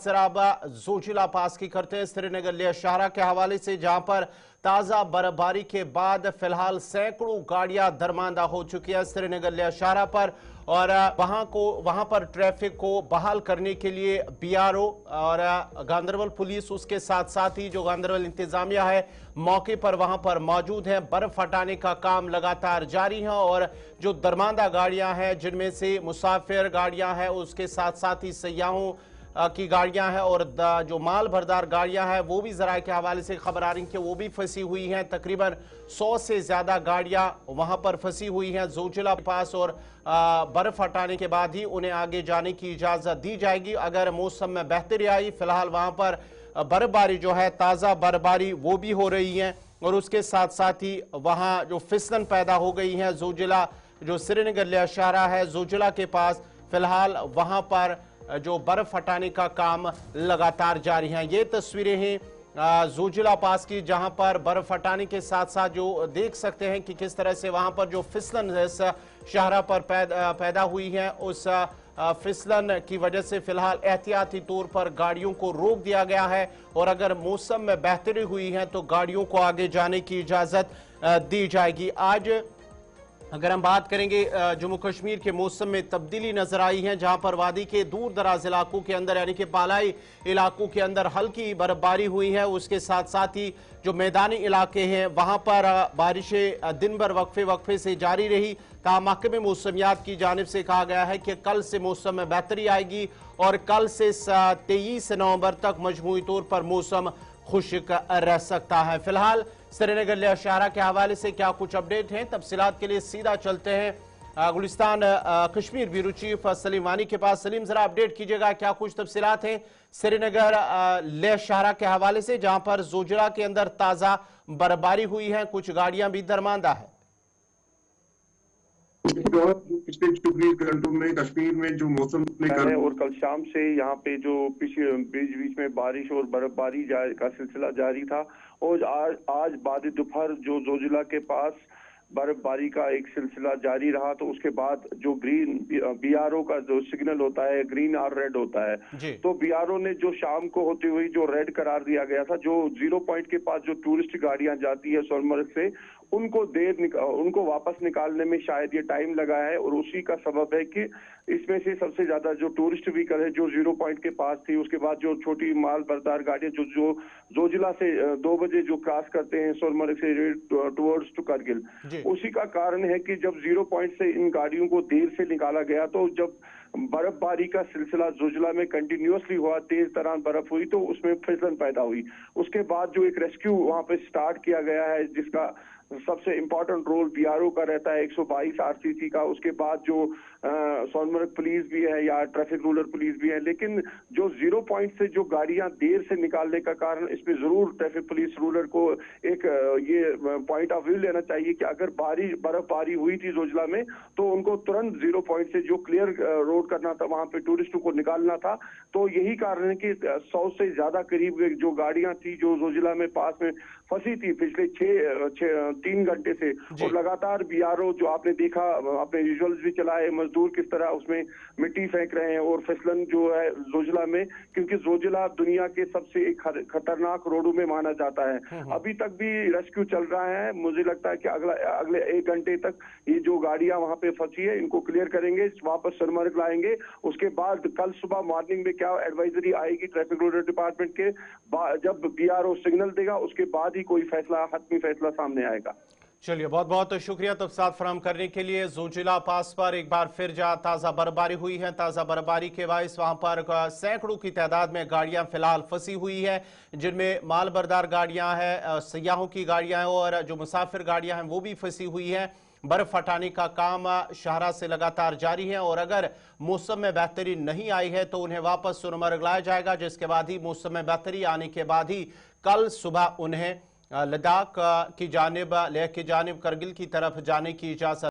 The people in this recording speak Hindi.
सराबा जोजिला पास की करते हैं श्रीनगर लिया शाहरा के हवाले से, जहां पर ताजा बर्फबारी के बाद फिलहाल सैकड़ों गाड़ियां दरमांदा हो चुकी है श्रीनगर लिया शाहरा पर। और वहां पर ट्रैफिक को बहाल करने के लिए बीआरओ और गांदरबल पुलिस, उसके साथ साथ ही जो गांदरबल इंतजामिया है मौके पर वहां पर मौजूद है। बर्फ हटाने का काम लगातार जारी है और जो दरमांदा गाड़ियां हैं जिनमें से मुसाफिर गाड़ियां हैं, उसके साथ साथ ही सयाहों की गाड़ियां हैं और जो माल भरदार गाड़ियां हैं वो भी जराये के हवाले से खबर आ रही है कि वो भी फंसी हुई हैं। तकरीबन 100 से ज्यादा गाड़ियां वहां पर फंसी हुई हैं जोजिला पास और बर्फ हटाने के बाद ही उन्हें आगे जाने की इजाजत दी जाएगी अगर मौसम में बेहतरी आई। फिलहाल वहां पर बर्फबारी जो है, ताजा बर्फबारी वो भी हो रही है और उसके साथ साथ ही वहां जो फिसलन पैदा हो गई है जोजिला, जो श्रीनगर लिया शाहरा है जोजिला के पास, फिलहाल वहां पर जो बर्फ हटाने का काम लगातार जारी है। ये तस्वीरें हैं जोजिला पास की, जहां पर बर्फ हटाने के साथ साथ जो देख सकते हैं कि किस तरह से वहां पर जो फिसलन इस शाहरा पर पैदा हुई है, उस फिसलन की वजह से फिलहाल एहतियाती तौर पर गाड़ियों को रोक दिया गया है और अगर मौसम में बेहतरी हुई है तो गाड़ियों को आगे जाने की इजाजत दी जाएगी। आज अगर हम बात करेंगे जम्मू कश्मीर के मौसम में तब्दीली नजर आई है, जहां पर वादी के दूर दराज इलाकों के अंदर यानी कि बालाई इलाकों के अंदर हल्की बर्फबारी हुई है। उसके साथ साथ ही जो मैदानी इलाके हैं वहां पर बारिशें दिन भर वक्फे वक्फे से जारी रही। महकमे मौसमियात की जानिब से कहा गया है कि कल से मौसम में बेहतरी आएगी और कल से 23 नवंबर तक मजमूई तौर पर मौसम खुश्क रह सकता है। फिलहाल श्रीनगर लिया शाहरा के हवाले से क्या कुछ अपडेट हैं, तफसीलात के लिए सीधा चलते हैं गुलिस्तान कश्मीर ब्यूरो चीफ सलीम वानी के पास। सलीम, जरा अपडेट कीजिएगा क्या कुछ तफसीलात हैं श्रीनगर लिया शाहरा के हवाले से, जहां पर जोजिला के अंदर ताजा बर्फबारी हुई है, कुछ गाड़ियां भी दरमांदा है। पिछले 24 घंटों में कश्मीर में जो मौसम है और कल शाम से यहाँ पे जो बीच बीच में बारिश और बर्फबारी का सिलसिला जारी था और आज बाद दोपहर जो जोजिला के पास बर्फबारी का एक सिलसिला जारी रहा, तो उसके बाद जो ग्रीन बीआरओ का जो सिग्नल होता है ग्रीन और रेड होता है, तो बीआरओ ने जो शाम को होती हुई जो रेड करार दिया गया था, जो 0 पॉइंट के पास जो टूरिस्ट गाड़ियां जाती है सोनमर्ग से, उनको वापस निकालने में शायद ये टाइम लगा है और उसी का सबब है कि इसमें से सबसे ज्यादा जो टूरिस्ट व्हीकल है जो 0 पॉइंट के पास थी, उसके बाद जो छोटी माल बरदार गाड़ियां जो जोजिला से 2 बजे जो क्रॉस करते हैं सोनमर्ग से टुवर्ड्स टू करगिल, उसी का कारण है कि जब 0 पॉइंट से इन गाड़ियों को देर से निकाला गया, तो जब बर्फबारी का सिलसिला जोजिला में कंटिन्यूअसली हुआ, तेज तरान बर्फ हुई, तो उसमें फिसलन पैदा हुई। उसके बाद जो एक रेस्क्यू वहां पे स्टार्ट किया गया है, जिसका सबसे इंपॉर्टेंट रोल बीआरओ का रहता है 122 आरसीसी का, उसके बाद जो सोनमर्ग पुलिस भी है या ट्रैफिक रूलर पुलिस भी है, लेकिन जो 0 पॉइंट से जो गाड़ियां देर से निकालने का कारण, इसमें जरूर ट्रैफिक पुलिस रूलर को एक ये पॉइंट ऑफ व्यू लेना चाहिए कि अगर बर्फबारी हुई थी जोजिला में तो उनको तुरंत 0 पॉइंट से जो क्लियर रोड करना था, वहां पे टूरिस्टों को निकालना था। तो यही कारण है कि 100 से ज्यादा करीब जो गाड़ियां थी जो जोजिला में पास में फंसी थी पिछले 3 घंटे से, और लगातार बीआरओ जो आपने देखा, आपने विजुअल्स भी चलाए, मजदूर किस तरह उसमें मिट्टी फेंक रहे हैं और फिसलन जो है जोजिला में, क्योंकि जोजिला दुनिया के सबसे एक खतरनाक रोडों में माना जाता है। अभी तक भी रेस्क्यू चल रहा है, मुझे लगता है कि अगले 1 घंटे तक ये जो गाड़ियां वहां पे फंसी है इनको क्लियर करेंगे, वापस सोनमर्ग लाएंगे। उसके बाद कल सुबह मॉर्निंग में क्या एडवाइजरी आएगी ट्रैफिक रूलर डिपार्टमेंट के, जब बीआरओ सिग्नल देगा उसके बाद ही कोई फैसला, हतमी फैसला सामने आएगा। चलिए, बहुत बहुत शुक्रिया तफसीलात फराहम करने के लिए। जोजिला पास पर एक बार फिर जहां ताज़ा बर्फबारी हुई है, ताज़ा बर्फबारी के बायस वहां पर सैकड़ों की तादाद में गाड़ियां फिलहाल फंसी हुई है, जिनमें माल बरदार गाड़ियां हैं, सयाहों की गाड़ियां हैं और जो मुसाफिर गाड़ियां हैं वो भी फंसी हुई है। बर्फ हटाने का काम शाहरा से लगातार जारी है और अगर मौसम में बेहतरी नहीं आई है तो उन्हें वापस सोनमर्ग लाया जाएगा, जिसके बाद ही मौसम में बेहतरी आने के बाद ही कल सुबह उन्हें लद्दाख की जानिब, लेह की जानिब, करगिल की तरफ जाने की इजाजत